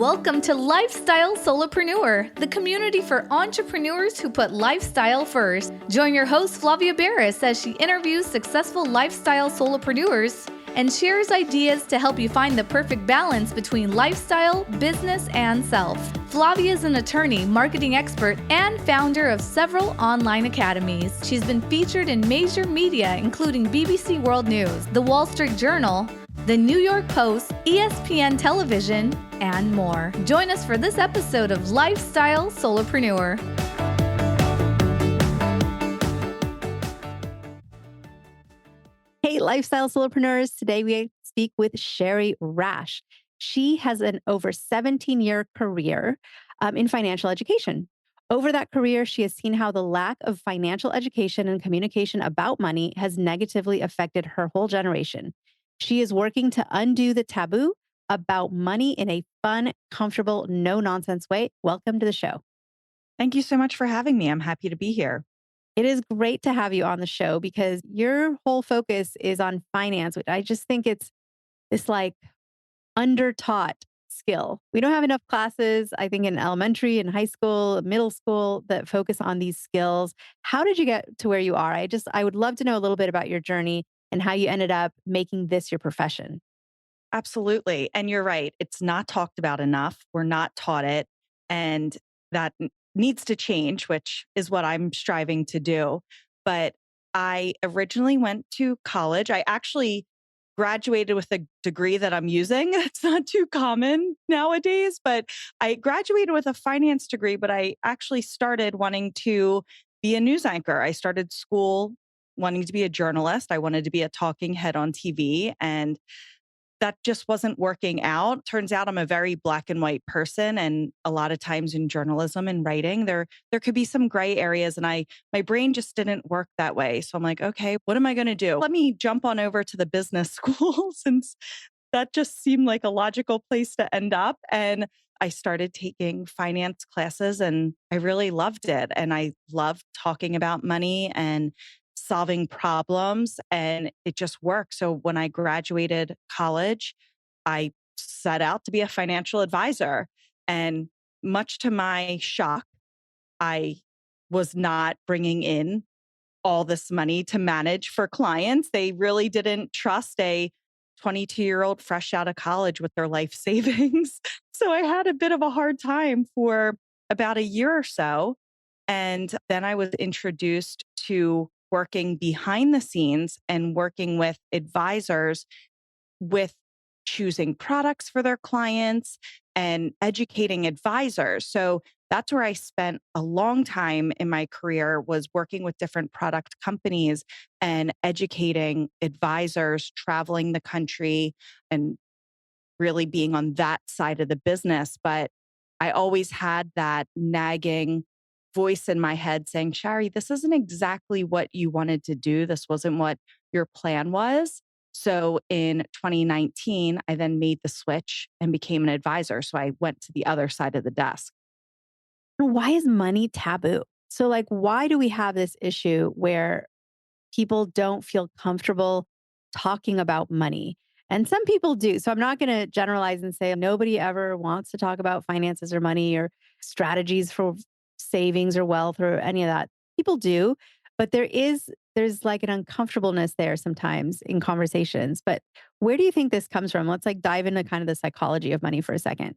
Welcome to Lifestyle Solopreneur, the community for entrepreneurs who put lifestyle first. Join your host, Flavia Barris, as she interviews successful lifestyle solopreneurs and shares ideas to help you find the perfect balance between lifestyle, business, and self. Flavia is an attorney, marketing expert, and founder of several online academies. She's been featured in major media, including BBC World News, The Wall Street Journal, The New York Post, ESPN Television, and more. Join us for this episode of Lifestyle Solopreneur. Hey, Lifestyle Solopreneurs. Today we speak with Shari Rash. She has an over 17-year career in financial education. Over that career, she has seen how the lack of financial education and communication about money has negatively affected her whole generation. She is working to undo the taboo about money in a fun, comfortable, no-nonsense way. Welcome to the show. Thank you so much for having me. I'm happy to be here. It is great to have you on the show because your whole focus is on finance, which I just think it's this like under-taught skill. We don't have enough classes, I think, in elementary and high school, middle school that focus on these skills. How did you get to where you are? I would love to know a little bit about your journey and how you ended up making this your profession. Absolutely. And you're right. It's not talked about enough. We're not taught it. And that needs to change, which is what I'm striving to do. But I originally went to college. I actually graduated with a degree that I'm using. It's not too common nowadays, but I graduated with a finance degree, but I actually started wanting to be a news anchor. I started school wanting to be a journalist. I wanted to be a talking head on TV, and that just wasn't working out. Turns out I'm a very black and white person. And a lot of times in journalism and writing, there could be some gray areas. And my brain just didn't work that way. So I'm like, okay, what am I going to do? Let me jump on over to the business school since that just seemed like a logical place to end up. And I started taking finance classes and I really loved it. And I loved talking about money and solving problems, and it just worked. So when I graduated college, I set out to be a financial advisor. And much to my shock, I was not bringing in all this money to manage for clients. They really didn't trust a 22-year-old fresh out of college with their life savings. So I had a bit of a hard time for about a year or so. And then I was introduced to working behind the scenes and working with advisors with choosing products for their clients and educating advisors. So that's where I spent a long time in my career, was working with different product companies and educating advisors, traveling the country and really being on that side of the business. But I always had that nagging voice in my head saying, Shari, this isn't exactly what you wanted to do. This wasn't what your plan was. So in 2019, I then made the switch and became an advisor. So I went to the other side of the desk. Why is money taboo? So, why do we have this issue where people don't feel comfortable talking about money? And some people do. So, I'm not going to generalize and say nobody ever wants to talk about finances or money or strategies for savings or wealth or any of that. People do, but there's like an uncomfortableness there sometimes in conversations. But where do you think this comes from? Let's dive into kind of the psychology of money for a second.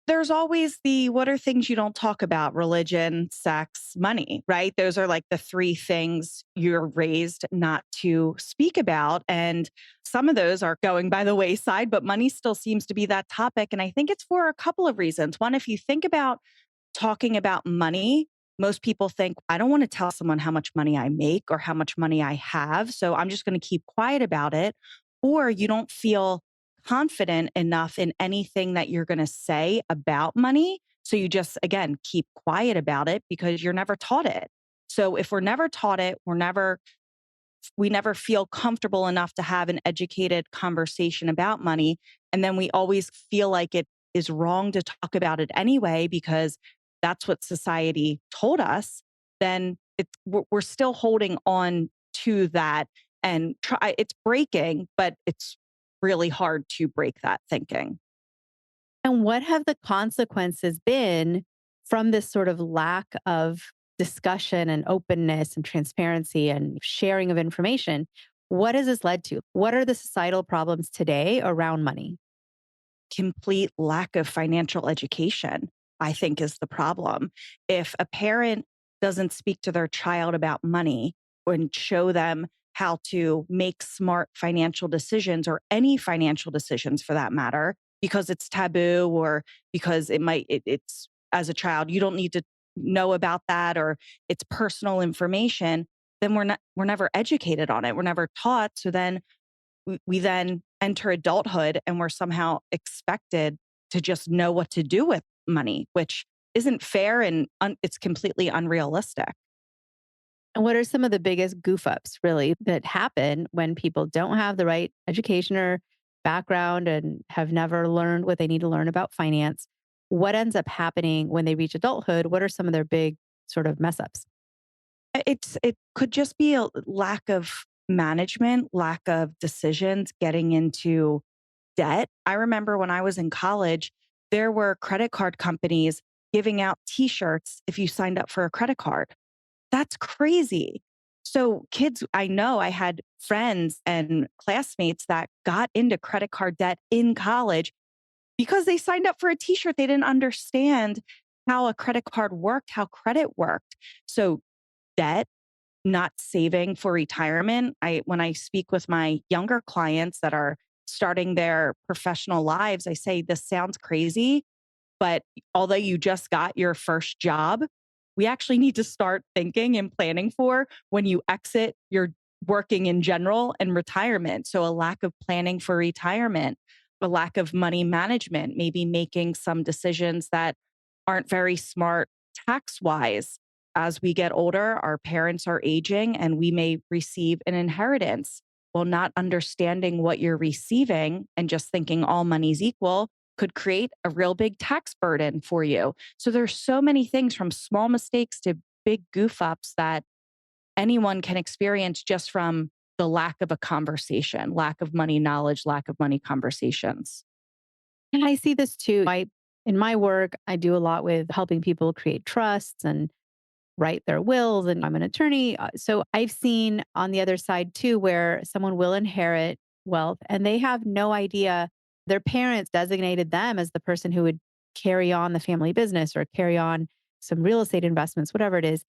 There's always the what are things you don't talk about: religion, sex, money, right? Those are like the three things you're raised not to speak about. And some of those are going by the wayside, but money still seems to be that topic. And I think it's for a couple of reasons. One, if you think about talking about money, most people think, I don't want to tell someone how much money I make or how much money I have. So I'm just going to keep quiet about it. Or you don't feel confident enough in anything that you're going to say about money. So you just, again, keep quiet about it because you're never taught it. So if we're never taught it, we never feel comfortable enough to have an educated conversation about money. And then we always feel like it is wrong to talk about it anyway, because that's what society told us. Then we're still holding on to that and it's breaking, but it's really hard to break that thinking. And what have the consequences been from this sort of lack of discussion and openness and transparency and sharing of information? What has this led to? What are the societal problems today around money? Complete lack of financial education, I think, is the problem. If a parent doesn't speak to their child about money and show them how to make smart financial decisions or any financial decisions for that matter, because it's taboo or because it's as a child, you don't need to know about that or it's personal information, then we're never educated on it. We're never taught. So then we then enter adulthood and we're somehow expected to just know what to do with money, which isn't fair and it's completely unrealistic. And what are some of the biggest goof ups really that happen when people don't have the right education or background and have never learned what they need to learn about finance? What ends up happening when they reach adulthood? What are some of their big sort of mess ups? It could just be a lack of management, lack of decisions, getting into debt. I remember when I was in college, there were credit card companies giving out t-shirts if you signed up for a credit card. That's crazy. So kids, I know I had friends and classmates that got into credit card debt in college because they signed up for a t-shirt. They didn't understand how a credit card worked, how credit worked. So debt, not saving for retirement. When I speak with my younger clients that are starting their professional lives, I say this sounds crazy, but although you just got your first job, we actually need to start thinking and planning for when you exit your working in general and retirement. So, a lack of planning for retirement, a lack of money management, maybe making some decisions that aren't very smart tax wise. As we get older, our parents are aging and we may receive an inheritance. Well, not understanding what you're receiving and just thinking all money's equal could create a real big tax burden for you. So there's so many things from small mistakes to big goof ups that anyone can experience just from the lack of a conversation, lack of money knowledge, lack of money conversations. And I see this too. In my work, I do a lot with helping people create trusts and write their wills, and I'm an attorney. So I've seen on the other side too, where someone will inherit wealth and they have no idea their parents designated them as the person who would carry on the family business or carry on some real estate investments, whatever it is,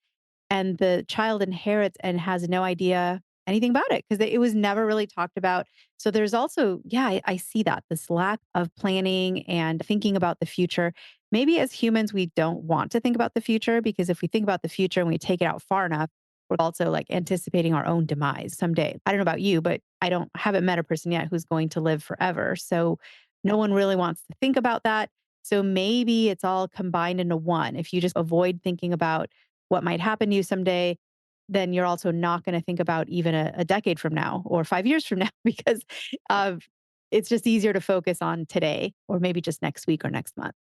and the child inherits and has no idea anything about it because it was never really talked about. So there's also, yeah, I see that this lack of planning and thinking about the future. Maybe as humans, we don't want to think about the future because if we think about the future and we take it out far enough, we're also like anticipating our own demise someday. I don't know about you, but haven't met a person yet who's going to live forever. So no one really wants to think about that. So maybe it's all combined into one. If you just avoid thinking about what might happen to you someday, then you're also not going to think about even a decade from now or 5 years from now because of it's just easier to focus on today or maybe just next week or next month.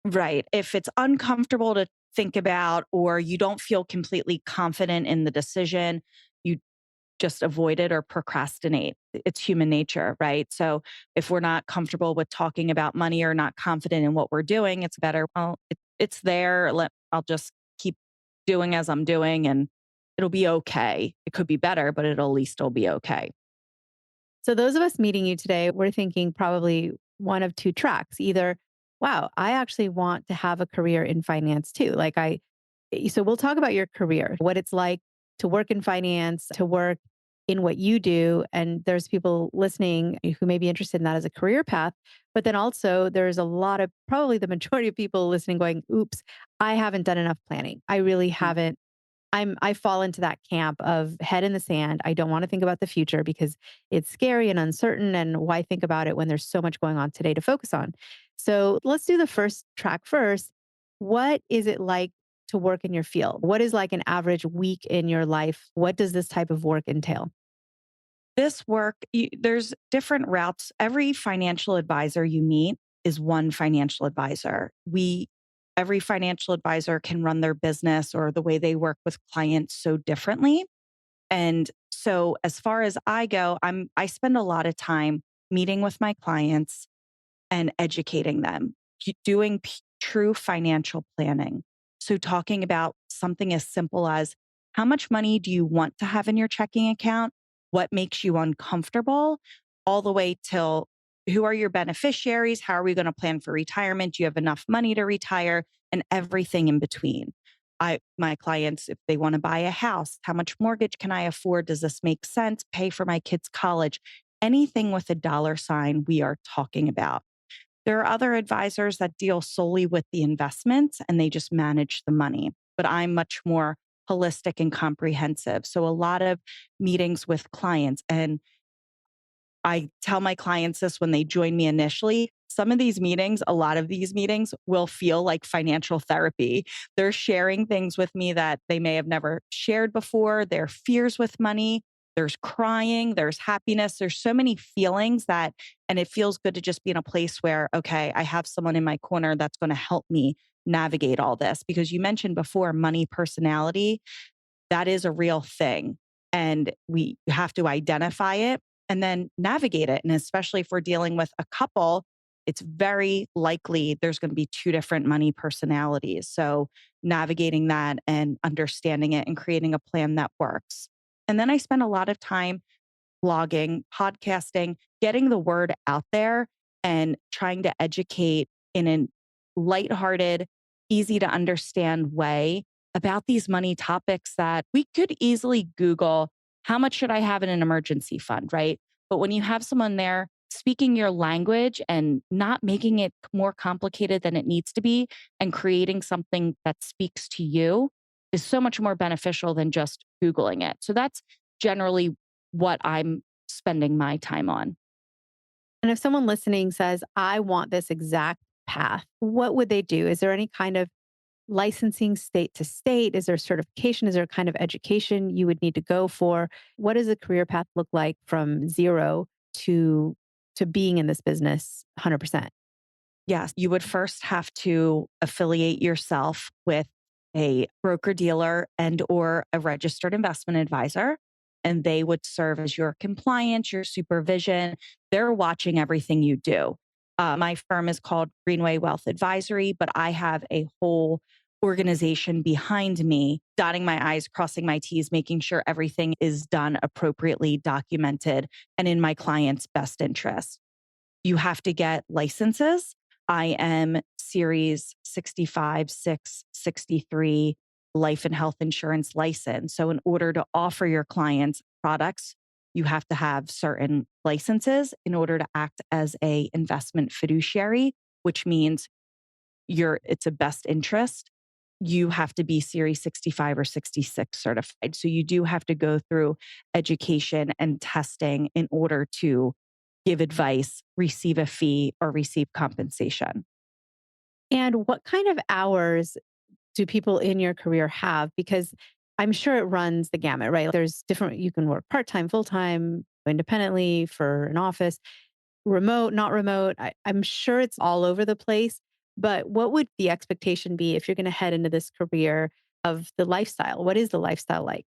Right. If it's uncomfortable to think about or you don't feel completely confident in the decision, you just avoid it or procrastinate. It's human nature, right? So if we're not comfortable with talking about money or not confident in what we're doing, it's better. Well, it's there. I'll just keep doing as I'm doing and it'll be okay. It could be better, but it'll at least still be okay. So those of us meeting you today, we're thinking probably one of two tracks. Either, wow, I actually want to have a career in finance too. So we'll talk about your career, what it's like to work in finance, to work in what you do. And there's people listening who may be interested in that as a career path. But then also there's a lot of probably the majority of people listening going, oops, I haven't done enough planning. I really Mm. haven't I fall into that camp of head in the sand. I don't want to think about the future because it's scary and uncertain. And why think about it when there's so much going on today to focus on? So let's do the first track first. What is it like to work in your field? What is like an average week in your life? What does this type of work entail? This work, there's different routes. Every financial advisor you meet is one financial advisor. Every financial advisor can run their business or the way they work with clients so differently. And so as far as I go, I spend a lot of time meeting with my clients and educating them. doing true financial planning. So, talking about something as simple as how much money do you want to have in your checking account? What makes you uncomfortable? All the way till who are your beneficiaries? How are we going to plan for retirement? Do you have enough money to retire? And everything in between. My clients, if they want to buy a house, how much mortgage can I afford? Does this make sense? Pay for my kids' college? Anything with a dollar sign, we are talking about. There are other advisors that deal solely with the investments and they just manage the money, but I'm much more holistic and comprehensive. So a lot of meetings with clients, and I tell my clients this when they join me initially. Some of these meetings, a lot of these meetings will feel like financial therapy. They're sharing things with me that they may have never shared before, their fears with money. There's crying, there's happiness, there's so many feelings that, and it feels good to just be in a place where, okay, I have someone in my corner that's going to help me navigate all this. Because you mentioned before money personality, that is a real thing. And we have to identify it and then navigate it. And especially if we're dealing with a couple, it's very likely there's going to be two different money personalities. So navigating that and understanding it and creating a plan that works. And then I spend a lot of time blogging, podcasting, getting the word out there and trying to educate in a lighthearted, easy to understand way about these money topics that we could easily Google how much should I have in an emergency fund, right? But when you have someone there speaking your language and not making it more complicated than it needs to be and creating something that speaks to you is so much more beneficial than just Googling it. So that's generally what I'm spending my time on. And if someone listening says, I want this exact path, what would they do? Is there any kind of licensing state to state? Is there certification? Is there a kind of education you would need to go for? What does a career path look like from zero to being in this business 100%? Yes, you would first have to affiliate yourself with a broker dealer and or a registered investment advisor, and they would serve as your compliance, your supervision. They're watching everything you do. My firm is called Greenway Wealth Advisory, but I have a whole organization behind me, dotting my I's, crossing my T's, making sure everything is done appropriately, documented, and in my client's best interest. You have to get licenses. I am Series 65, 6, 63 life and health insurance license. So, in order to offer your clients products, you have to have certain licenses in order to act as a investment fiduciary, which means it's a best interest. You have to be Series 65 or 66 certified. So you do have to go through education and testing in order to give advice, receive a fee, or receive compensation. And what kind of hours do people in your career have? Because I'm sure it runs the gamut, right? There's different, you can work part time, full time, independently for an office, remote, not remote. I'm sure it's all over the place. But what would the expectation be if you're going to head into this career of the lifestyle? What is the lifestyle like?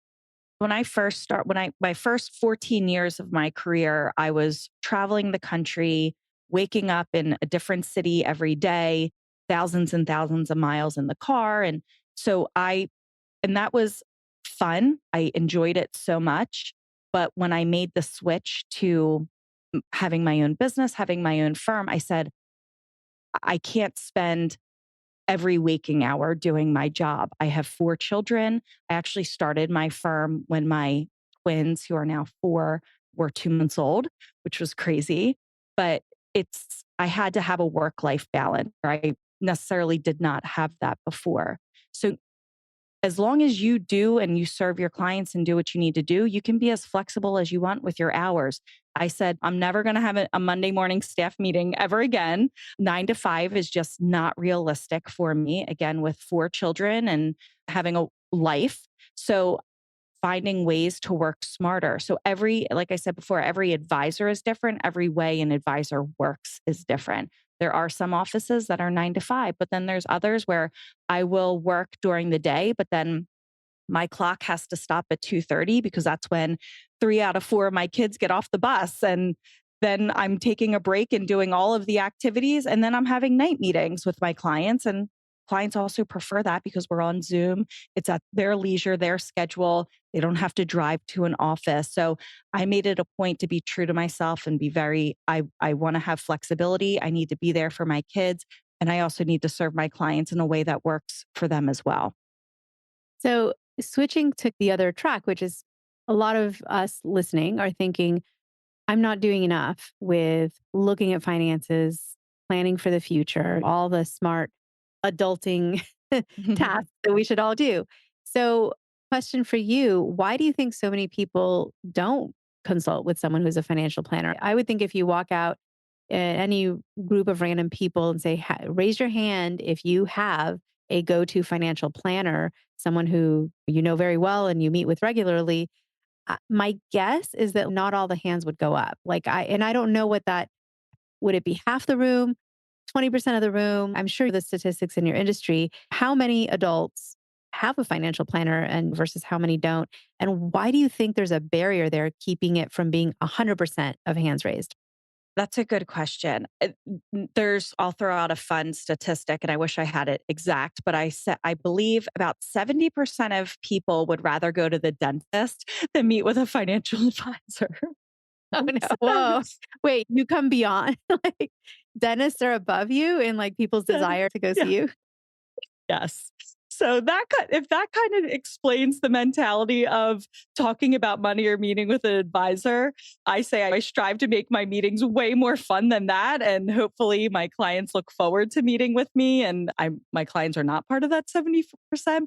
My first 14 years of my career, I was traveling the country, waking up in a different city every day, thousands and thousands of miles in the car. And that was fun. I enjoyed it so much. But when I made the switch to having my own business, having my own firm, I said, I can't spend every waking hour doing my job. I have four children. I actually started my firm when my twins, who are now 4, were 2 months old, which was crazy. But I had to have a work life balance. I necessarily did not have that before. So as long as you do and you serve your clients and do what you need to do, you can be as flexible as you want with your hours. I said, I'm never going to have a Monday morning staff meeting ever again. 9 to 5 is just not realistic for me, again, with 4 children and having a life. So finding ways to work smarter. So like I said before, every advisor is different. Every way an advisor works is different. There are some offices that are 9 to 5, but then there's others where I will work during the day, but then my clock has to stop at 2:30 because that's when 3 out of 4 of my kids get off the bus. And then I'm taking a break and doing all of the activities. And then I'm having night meetings with my clients. And clients also prefer that because we're on Zoom. It's at their leisure, their schedule. They don't have to drive to an office. So I made it a point to be true to myself and be I want to have flexibility. I need to be there for my kids. And I also need to serve my clients in a way that works for them as well. So, switching to the other track, which is a lot of us listening are thinking, I'm not doing enough with looking at finances, planning for the future, all the smart adulting tasks that we should all do. So, question for you, why do you think so many people don't consult with someone who's a financial planner? I would think if you walk out any group of random people and say, raise your hand if you have a go to financial planner, someone who you know very well and you meet with regularly. My guess is that not all the hands would go up. And I don't know what that would it be half the room, 20% of the room? I'm sure the statistics in your industry, how many adults have a financial planner and versus how many don't? And why do you think there's a barrier there keeping it from being 100% of hands raised? That's a good question. I'll throw out a fun statistic and I wish I had it exact, but I believe about 70% of people would rather go to the dentist than meet with a financial advisor. Oh no. Whoa. Wait, you come beyond like dentists are above you in like people's desire to go Yeah. see you? Yes. So if that kind of explains the mentality of talking about money or meeting with an advisor, I say I strive to make my meetings way more fun than that. And hopefully my clients look forward to meeting with me. And my clients are not part of that 70%.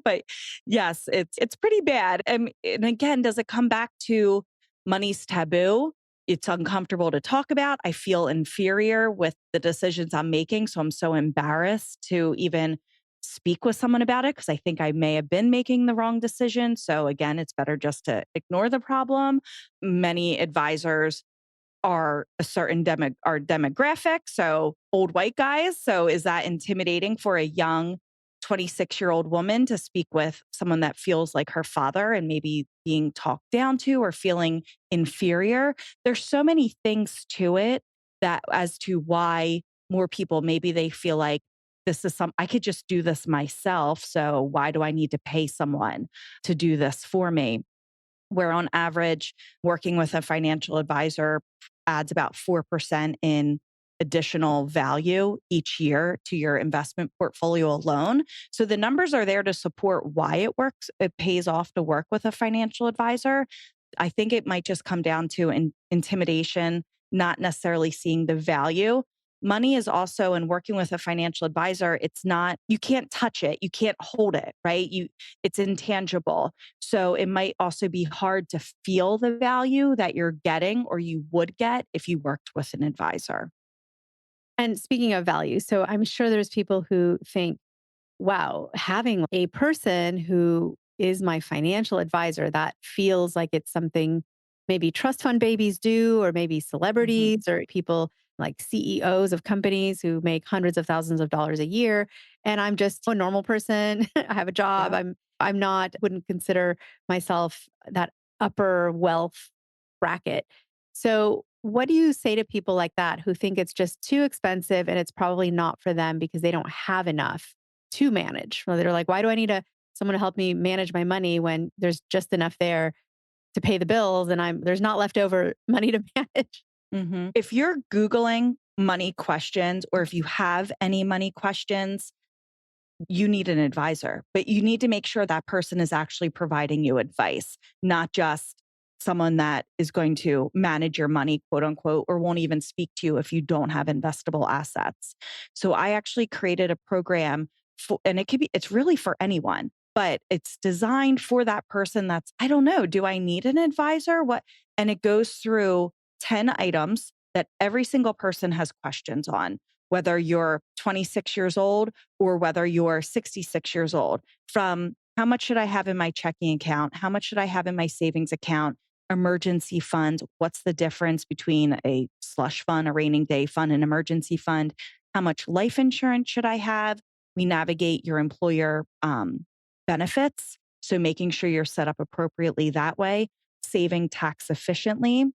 But yes, it's pretty bad. And again, does it come back to money's taboo? It's uncomfortable to talk about. I feel inferior with the decisions I'm making. So I'm so embarrassed to even speak with someone about it because I think I may have been making the wrong decision. So again, it's better just to ignore the problem. Many advisors are a certain demographic, so old white guys. So is that intimidating for a young 26-year-old woman to speak with someone that feels like her father and maybe being talked down to or feeling inferior? There's so many things to it that as to why more people maybe they feel like I could just do this myself. So why do I need to pay someone to do this for me? Where on average, working with a financial advisor adds about 4% in additional value each year to your investment portfolio alone. So the numbers are there to support why it works. It pays off to work with a financial advisor. I think it might just come down to intimidation, not necessarily seeing the value. Money is also in working with a financial advisor, it's not, you can't touch it, you can't hold it, right? It's intangible. So it might also be hard to feel the value that you're getting or you would get if you worked with an advisor. And speaking of value, so I'm sure there's people who think, wow, having a person who is my financial advisor, that feels like it's something maybe trust fund babies do, or maybe Mhm. celebrities or people like CEOs of companies who make hundreds of thousands of dollars a year. And I'm just a normal person. I have a job. Yeah. I'm not, wouldn't consider myself that upper wealth bracket. So what do you say to people like that who think it's just too expensive and it's probably not for them because they don't have enough to manage? Well, they're like, why do I need someone to help me manage my money when there's just enough there to pay the bills and there's not leftover money to manage? If you're Googling money questions or if you have any money questions, you need an advisor, but you need to make sure that person is actually providing you advice, not just someone that is going to manage your money, quote unquote, or won't even speak to you if you don't have investable assets. So I actually created a program and it's really for anyone, but it's designed for that person I don't know, do I need an advisor? What? And it goes through 10 items that every single person has questions on, whether you're 26 years old or whether you're 66 years old, from how much should I have in my checking account? How much should I have in my savings account? Emergency fund. What's the difference between a slush fund, a raining day fund, an emergency fund? How much life insurance should I have? We navigate your employer benefits. So making sure you're set up appropriately that way, saving tax efficiently.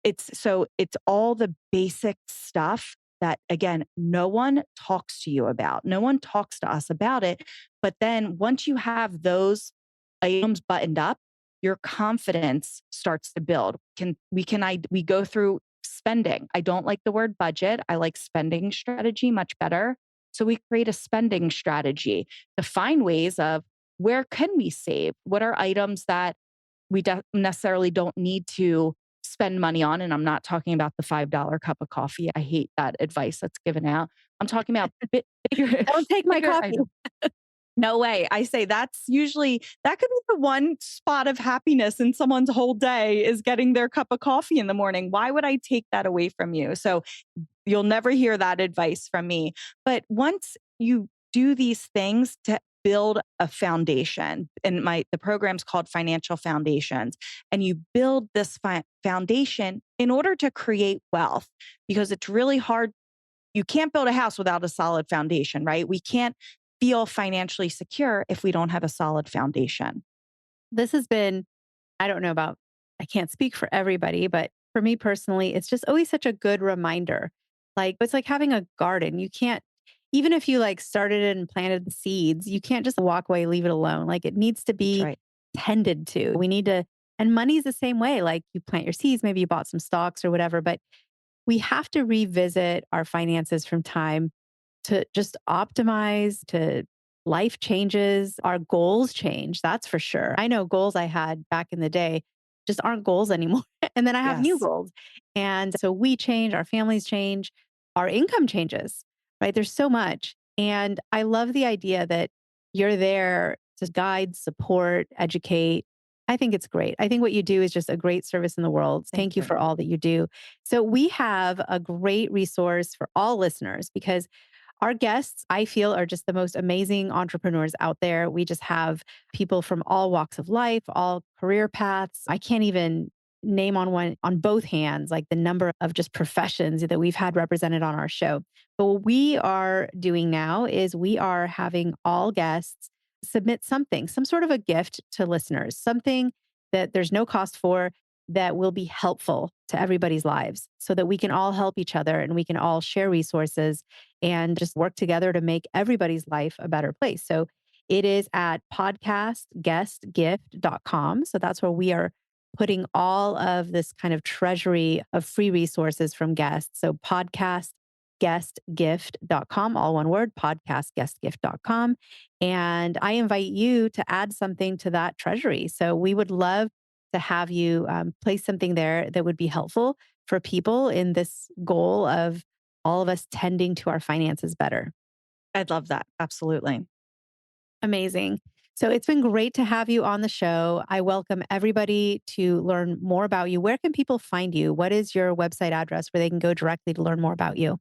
It's all the basic stuff that, again, no one talks to you about. No one talks to us about it. But then once you have those items buttoned up, your confidence starts to build. We go through spending. I don't like the word budget. I like spending strategy much better. So we create a spending strategy to find ways of where can we save? What are items that we necessarily don't need to spend money on? And I'm not talking about the $5 cup of coffee. I hate that advice that's given out. I'm talking about bigger, Don't take my bigger coffee. items. No way. I say that could be the one spot of happiness in someone's whole day is getting their cup of coffee in the morning. Why would I take that away from you? So you'll never hear that advice from me. But once you do these things to build a foundation, and the program's called Financial Foundations, and you build this foundation in order to create wealth, because it's really hard. You can't build a house without a solid foundation, right? We can't feel financially secure if we don't have a solid foundation. This has been, I don't know about, I can't speak for everybody, but for me personally, it's just always such a good reminder. Like, it's like having a garden. You can't, even if you like started it and planted the seeds, you can't just walk away, leave it alone. Like, it needs to That's be right. tended to. We need to, and money's the same way. Like, you plant your seeds, maybe you bought some stocks or whatever, but we have to revisit our finances from time to just optimize, to life changes, our goals change. That's for sure. I know goals I had back in the day just aren't goals anymore. And then I have new Yes. goals. And so we change, our families change, our income changes, right? There's so much. And I love the idea that you're there to guide, support, educate. I think it's great. I think what you do is just a great service in the world. Thank you for all that you do. So we have a great resource for all listeners because our guests, I feel, are just the most amazing entrepreneurs out there. We just have people from all walks of life, all career paths. I can't even name on both hands, like the number of just professions that we've had represented on our show. But what we are doing now is we are having all guests submit something, some sort of a gift to listeners, something that there's no cost for, that will be helpful to everybody's lives so that we can all help each other and we can all share resources and just work together to make everybody's life a better place. So it is at podcastguestgift.com. So that's where we are putting all of this kind of treasury of free resources from guests. So podcastguestgift.com, all one word, podcastguestgift.com. And I invite you to add something to that treasury. So we would love to have you place something there that would be helpful for people in this goal of all of us tending to our finances better. I'd love that. Absolutely. Amazing. So it's been great to have you on the show. I welcome everybody to learn more about you. Where can people find you? What is your website address where they can go directly to learn more about you?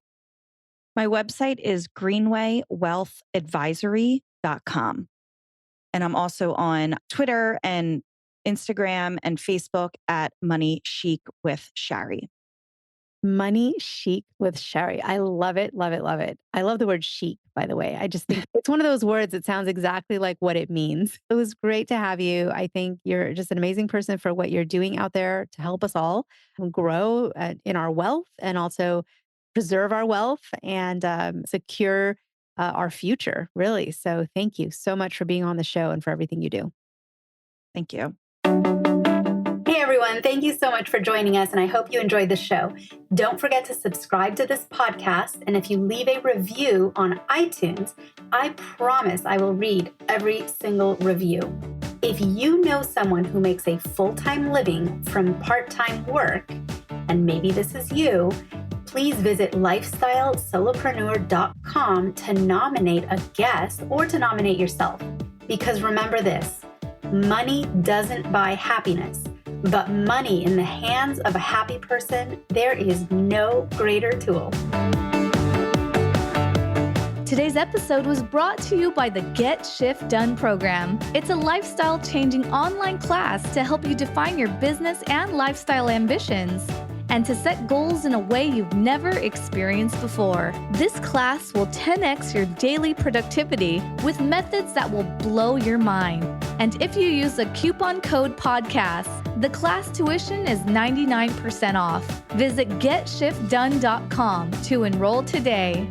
My website is greenwaywealthadvisory.com. And I'm also on Twitter and Instagram and Facebook at Money Chic with Shari. Money Chic with Shari. I love it, love it, love it. I love the word chic, by the way. I just think it's one of those words that sounds exactly like what it means. It was great to have you. I think you're just an amazing person for what you're doing out there to help us all grow in our wealth and also preserve our wealth and secure our future, really. So thank you so much for being on the show and for everything you do. Thank you. Hey everyone, thank you so much for joining us, and I hope you enjoyed the show. Don't forget to subscribe to this podcast, and if you leave a review on iTunes, I promise I will read every single review. If you know someone who makes a full-time living from part-time work, and maybe this is you, please visit lifestylesolopreneur.com to nominate a guest or to nominate yourself. Because remember this, money doesn't buy happiness. But money in the hands of a happy person, there is no greater tool. Today's episode was brought to you by the Get Shift Done program. It's a lifestyle-changing online class to help you define your business and lifestyle ambitions and to set goals in a way you've never experienced before. This class will 10x your daily productivity with methods that will blow your mind. And if you use the coupon code podcast, the class tuition is 99% off. Visit GetShiftDone.com to enroll today.